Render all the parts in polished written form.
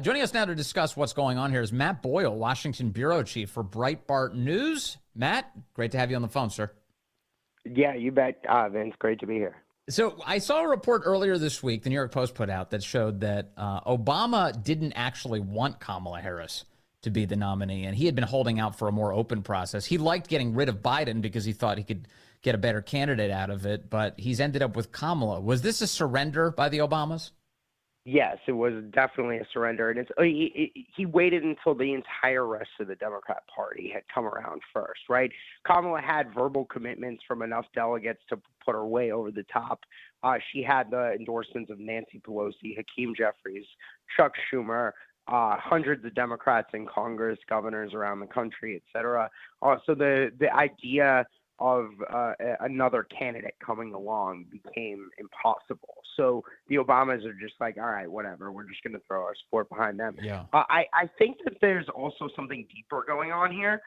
Joining us now to discuss what's going on here is Matt Boyle, Washington Bureau Chief for Breitbart News. Matt, great to have you on the phone, sir. Yeah, you bet, Vince. Great to be here. So I saw a report earlier this week, the New York Post put out, that showed that Obama didn't actually want Kamala Harris to be the nominee, and he had been holding out for a more open process. He liked getting rid of Biden because he thought he could get a better candidate out of it, but he's ended up with Kamala. Was this a surrender by the Obamas? Yes, it was definitely a surrender, and he waited until the entire rest of the Democrat Party had come around first, right? Kamala had verbal commitments from enough delegates to put her way over the top. She had the endorsements of Nancy Pelosi, Hakeem Jeffries, Chuck Schumer, hundreds of Democrats in Congress, governors around the country, et cetera. So the idea of another candidate coming along became impossible. So the Obamas are just like, all right, whatever. We're just going to throw our support behind them. Yeah. I think that there's also something deeper going on here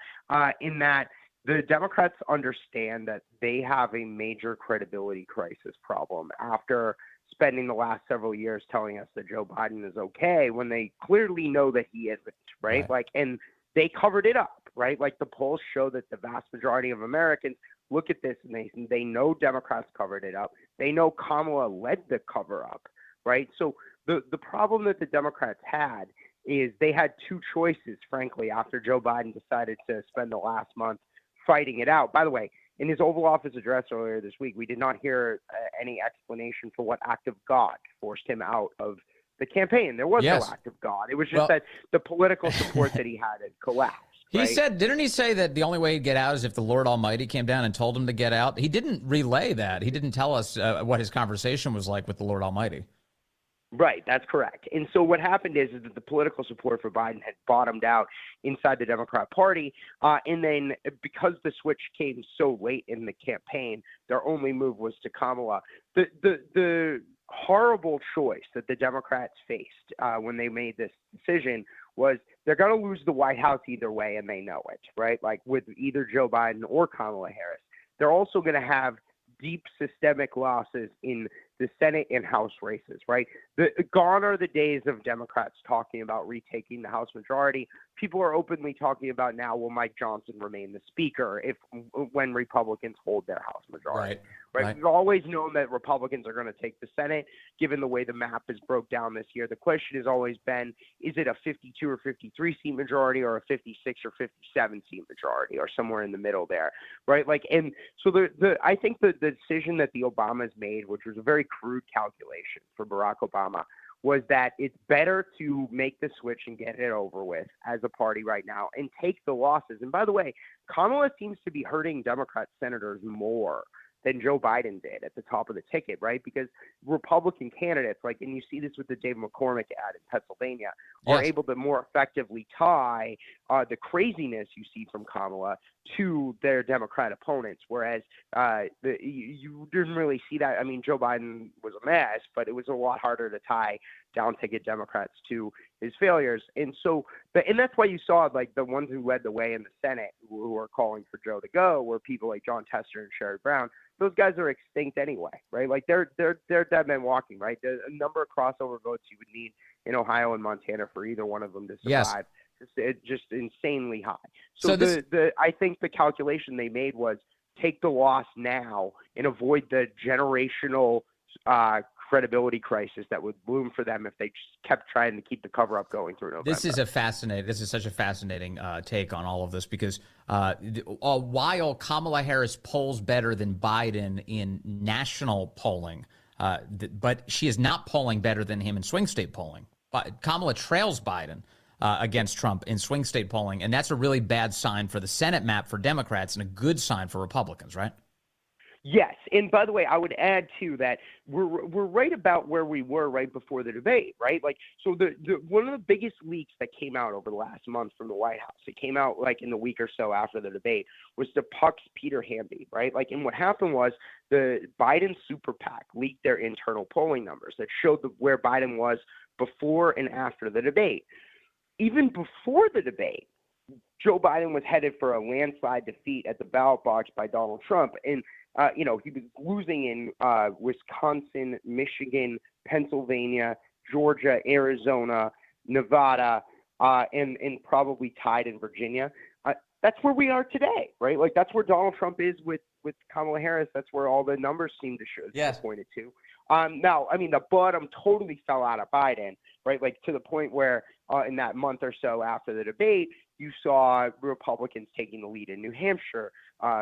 in that the Democrats understand that they have a major credibility crisis problem after spending the last several years telling us that Joe Biden is okay when they clearly know that he isn't, right? And they covered it up, right? Like the polls show that the vast majority of Americans look at this and they know Democrats covered it up. They know Kamala led the cover up, right? So the problem that the Democrats had is they had two choices, frankly, after Joe Biden decided to spend the last month fighting it out. By the way, in his Oval Office address earlier this week, we did not hear any explanation for what act of God forced him out of the campaign. There was no act of God. It was just that the political support that he had collapsed. He said, didn't he say that the only way he'd get out is if the Lord Almighty came down and told him to get out? He didn't relay that. He didn't tell us what his conversation was like with the Lord Almighty. Right, that's correct. And so what happened is that the political support for Biden had bottomed out inside the Democrat Party. And then because the switch came so late in the campaign, their only move was to Kamala. The horrible choice that the Democrats faced when they made this decision was they're going to lose the White House either way, and they know it, right? Like with either Joe Biden or Kamala Harris. They're also going to have deep systemic losses in the Senate and House races, right? Gone are the days of Democrats talking about retaking the House majority. People are openly talking about now, will Mike Johnson remain the speaker when Republicans hold their House majority? Right? We've always known that Republicans are going to take the Senate, given the way the map is broke down this year. The question has always been, is it a 52 or 53 seat majority or a 56 or 57 seat majority or somewhere in the middle there, right? And so I think the decision that the Obamas made, which was a very crude calculation for Barack Obama, was that it's better to make the switch and get it over with as a party right now and take the losses. And by the way, Kamala seems to be hurting Democrat senators more than Joe Biden did at the top of the ticket, right? Because Republican candidates, and you see this with the Dave McCormick ad in Pennsylvania, are able to more effectively tie the craziness you see from Kamala to their Democrat opponents, whereas you didn't really see that. I mean, Joe Biden was a mess, but it was a lot harder to tie down-ticket Democrats to his failures. And so, and that's why you saw, the ones who led the way in the Senate who were calling for Joe to go were people like John Tester and Sherrod Brown. Those guys are extinct anyway, right? They're dead men walking, right? There's a number of crossover votes you would need in Ohio and Montana for either one of them to survive. It's just insanely high. So I think the calculation they made was take the loss now and avoid the generational credibility crisis that would bloom for them if they just kept trying to keep the cover up going through November. This is such a fascinating take on all of this, because while Kamala Harris polls better than Biden in national polling, but she is not polling better than him in swing state polling. Kamala trails Biden against Trump in swing state polling, and that's a really bad sign for the Senate map for Democrats and a good sign for Republicans, right? Yes, and by the way, I would add too that we're right about where we were right before the debate, right? So the one of the biggest leaks that came out over the last month from the White House, it came out in the week or so after the debate, was the Puck's Peter Hamby, right? And what happened was the Biden super PAC leaked their internal polling numbers that showed where Biden was before and after the debate. Even before the debate, Joe Biden was headed for a landslide defeat at the ballot box by Donald Trump, and he was losing in Wisconsin, Michigan, Pennsylvania, Georgia, Arizona, Nevada, and probably tied in Virginia. That's where we are today, right? Like that's where Donald Trump is with Kamala Harris. That's where all the numbers seem to show pointed to. Now, I mean, the bottom totally fell out of Biden, right? Like to the point where in that month or so after the debate, you saw Republicans taking the lead in New Hampshire,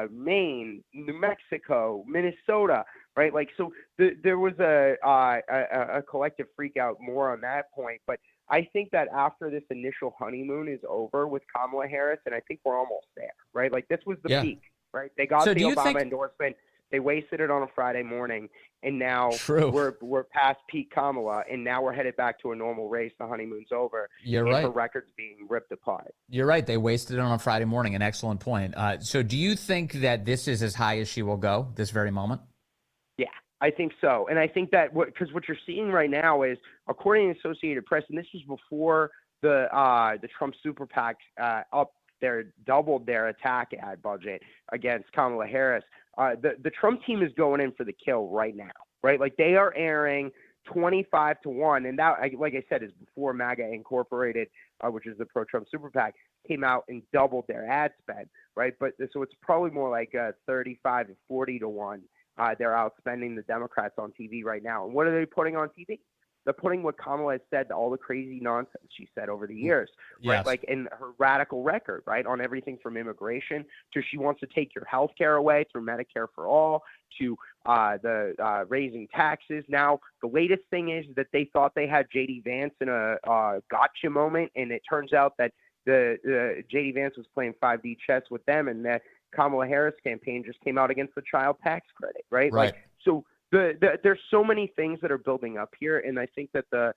Maine, New Mexico, Minnesota, right? Like so, there was a collective freak out more on that point, but I think that after this initial honeymoon is over with Kamala Harris, and I think we're almost there, right? Like this was the peak, right? They got the Obama endorsement. They wasted it on a Friday morning, and now we're past peak Kamala, and now we're headed back to a normal race. The honeymoon's over. You're right. Her record's being ripped apart. You're right. They wasted it on a Friday morning. An excellent point. So do you think that this is as high as she will go this very moment? Yeah. I think so. And I think that because what you're seeing right now is, according to the Associated Press, and this was before the Trump super PAC doubled their attack ad budget against Kamala Harris. The Trump team is going in for the kill right now, right? Like they are airing 25-1. And that, like I said, is before MAGA Incorporated, which is the pro-Trump super PAC, came out and doubled their ad spend, right? But so it's probably more like 35-40-1. They're outspending the Democrats on TV right now. And what are they putting on TV? They're putting what Kamala has said, all the crazy nonsense she said over the years, right? Yes. Like in her radical record, right? On everything from immigration to she wants to take your health care away through Medicare for all to the raising taxes. Now, the latest thing is that they thought they had J.D. Vance in a gotcha moment, and it turns out that the J.D. Vance was playing 5D chess with them, and that Kamala Harris campaign just came out against the child tax credit, right? Like, so there's so many things that are building up here, and I think that the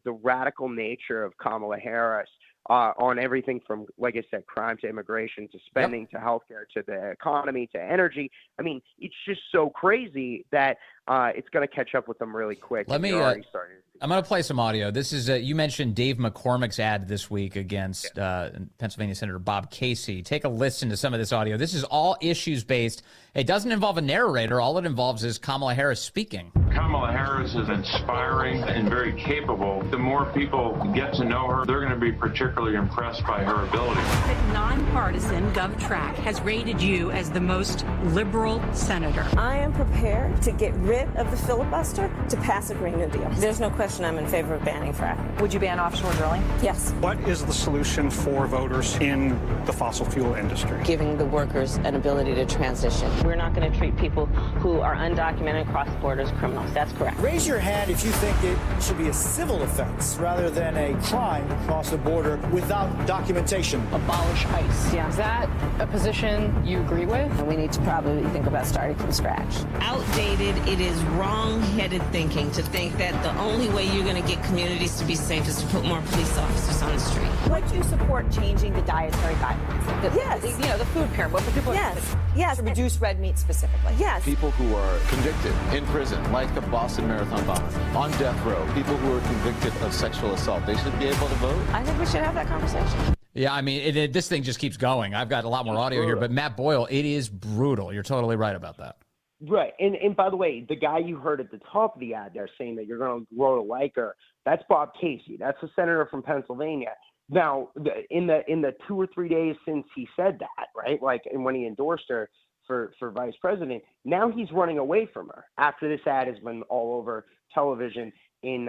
radical nature of Kamala Harris on everything from, like I said, crime to immigration to spending to healthcare to the economy to energy. I mean, it's just so crazy that it's going to catch up with them really quick. I'm going to play some audio. This is you mentioned Dave McCormick's ad this week against Pennsylvania Senator Bob Casey. Take a listen to some of this audio. This is all issues based. It doesn't involve a narrator. All it involves is Kamala Harris speaking. Kamala Harris is inspiring and very capable. The more people get to know her, they're going to be particularly impressed by her ability. The nonpartisan GovTrack has rated you as the most liberal senator. I am prepared to get rid of the filibuster to pass a Green New Deal. There's no question I'm in favor of banning fracking. Would you ban offshore drilling? Yes. What is the solution for voters in the fossil fuel industry? Giving the workers an ability to transition. We're not going to treat people who are undocumented cross borders criminals. That's correct. Raise your hand if you think it should be a civil offense rather than a crime to cross the border without documentation. Abolish ICE. Yeah. Is that a position you agree with? And we need to probably think about starting from scratch. Outdated, it is wrong-headed thinking to think that the only way you're going to get communities to be safe is to put more police officers on the street. Would you support changing the dietary guidelines? Yes. You know, the food pyramid. What people yes. To reduce red meat specifically. Yes. People who are convicted in prison, like the Boston Marathon bomber, on death row, people who are convicted of sexual assault, they should be able to vote. I think we should have that conversation. Yeah, I mean, this thing just keeps going. I've got a lot more audio here, but Matt Boyle, it is brutal. You're totally right about that. Right. And by the way, the guy you heard at the top of the ad there saying that you're going to grow to like her, that's Bob Casey. That's a senator from Pennsylvania. Now, in the 2 or 3 days since he said that, right, like, and when he endorsed her for vice president, now he's running away from her after this ad has been all over television in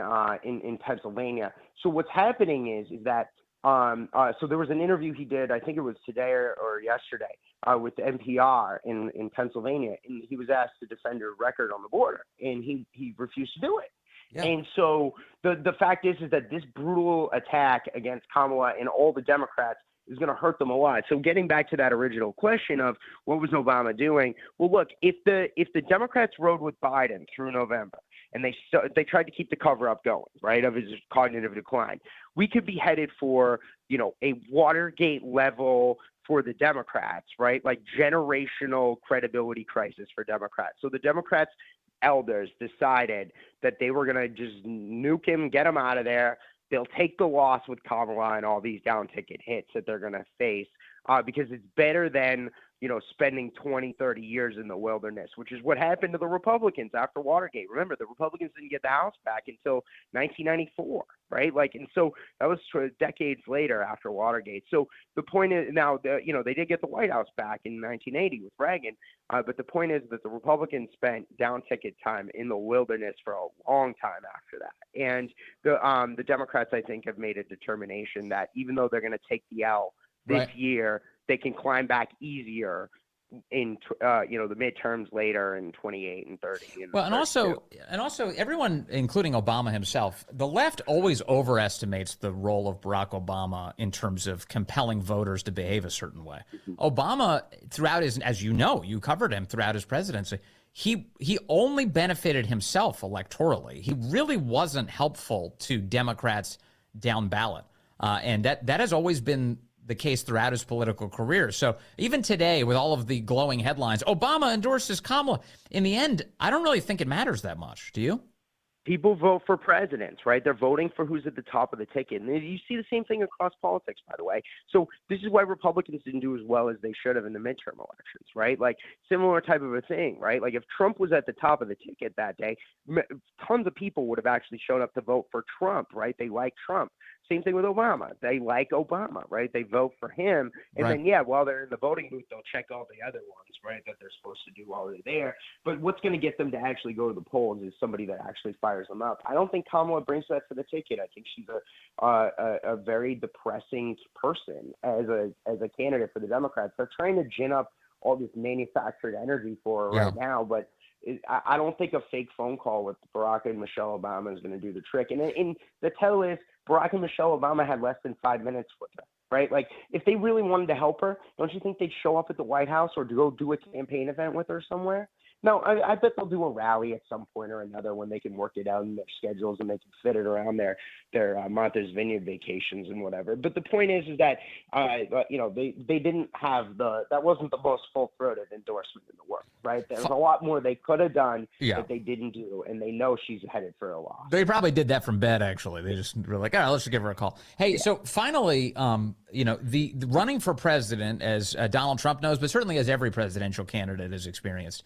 Pennsylvania. So what's happening is that so there was an interview he did, I think it was today or yesterday, with NPR in Pennsylvania, and he was asked to defend her record on the border, and he refused to do it. Yeah. And so the fact is that this brutal attack against Kamala and all the Democrats is going to hurt them a lot. So getting back to that original question of what was Obama doing? Well, look, if the Democrats rode with Biden through November and they tried to keep the cover up going, right, of his cognitive decline, we could be headed for, you know, a Watergate level for the Democrats, right? Like generational credibility crisis for Democrats. So the Democrats elders decided that they were going to just nuke him, get him out of there. They'll take the loss with Kamala and all these down ticket hits that they're going to face because it's better than, spending 20, 30 years in the wilderness, which is what happened to the Republicans after Watergate. Remember, the Republicans didn't get the House back until 1994, right? And so that was sort of decades later after Watergate. So the point is now, they did get the White House back in 1980 with Reagan, but the point is that the Republicans spent down ticket time in the wilderness for a long time after that. And the Democrats, I think, have made a determination that even though they're going to take the L this year, they can climb back easier in the midterms later in 28 and 30. And also everyone, including Obama himself, the left always overestimates the role of Barack Obama in terms of compelling voters to behave a certain way. Obama, throughout his, as you covered him throughout his presidency, he only benefited himself electorally. He really wasn't helpful to Democrats down ballot, and that has always been the case throughout his political career. So even today, with all of the glowing headlines, Obama endorses Kamala. In the end, I don't really think it matters that much. Do you? People vote for presidents, right? They're voting for who's at the top of the ticket. And you see the same thing across politics, by the way. So this is why Republicans didn't do as well as they should have in the midterm elections, right? Similar type of a thing, right? If Trump was at the top of the ticket that day, tons of people would have actually shown up to vote for Trump, right? They like Trump. Same thing with Obama. They like Obama, right? They vote for him. And then, while they're in the voting booth, they'll check all the other ones, right, that they're supposed to do while they're there. But what's going to get them to actually go to the polls is somebody that actually fires them up. I don't think Kamala brings that to the ticket. I think she's a very depressing person as a candidate for the Democrats. They're trying to gin up all this manufactured energy for her right now, but I don't think a fake phone call with Barack and Michelle Obama is going to do the trick. And the tell is Barack and Michelle Obama had less than 5 minutes with her, right? If they really wanted to help her, don't you think they'd show up at the White House or go do a campaign event with her somewhere? No, I bet they'll do a rally at some point or another when they can work it out in their schedules and they can fit it around their Martha's Vineyard vacations and whatever. But the point is that they didn't have that wasn't the most full-throated endorsement in the world, right? There's a lot more they could have done that they didn't do, and they know she's headed for a loss. They probably did that from bed. Actually, they just were like, all right, let's just give her a call. Hey, so finally, the running for president, as Donald Trump knows, but certainly as every presidential candidate has experienced,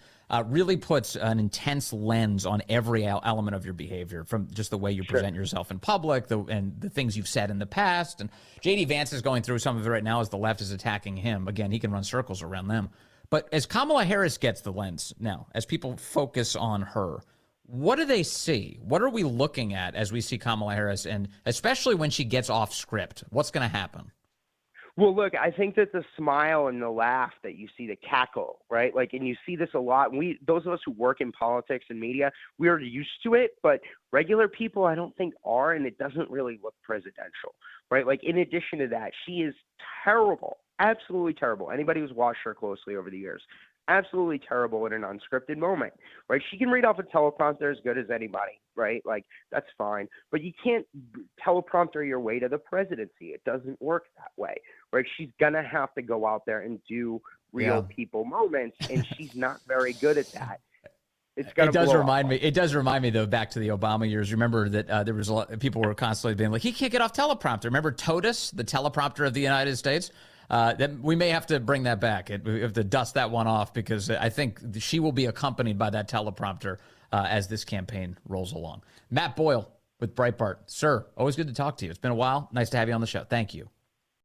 really puts an intense lens on every element of your behavior, from just the way you present yourself in public and the things you've said in the past. And J.D. Vance is going through some of it right now as the left is attacking him. Again, he can run circles around them. But as Kamala Harris gets the lens now, as people focus on her, what do they see? What are we looking at as we see Kamala Harris, and especially when she gets off script? What's going to happen? Well, look, I think that the smile and the laugh that you see, the cackle, right? And you see this a lot. Those of us who work in politics and media, we are used to it, but regular people, I don't think are, and it doesn't really look presidential, right? In addition to that, she is terrible, absolutely terrible. Anybody who's watched her closely over the years, absolutely terrible in an unscripted moment, right? She can read off a teleprompter as good as anybody, right? That's fine. But you can't teleprompter your way to the presidency. It doesn't work that way, right? She's going to have to go out there and do real people moments, and she's not very good at that. It does remind me, though, back to the Obama years. Remember that there was a lot, people were constantly being like, he can't get off teleprompter. Remember TOTUS, the teleprompter of the United States? That we may have to bring that back. We have to dust that one off, because I think she will be accompanied by that teleprompter as this campaign rolls along. Matt Boyle with Breitbart. Sir, always good to talk to you. It's been a while. Nice to have you on the show. Thank you.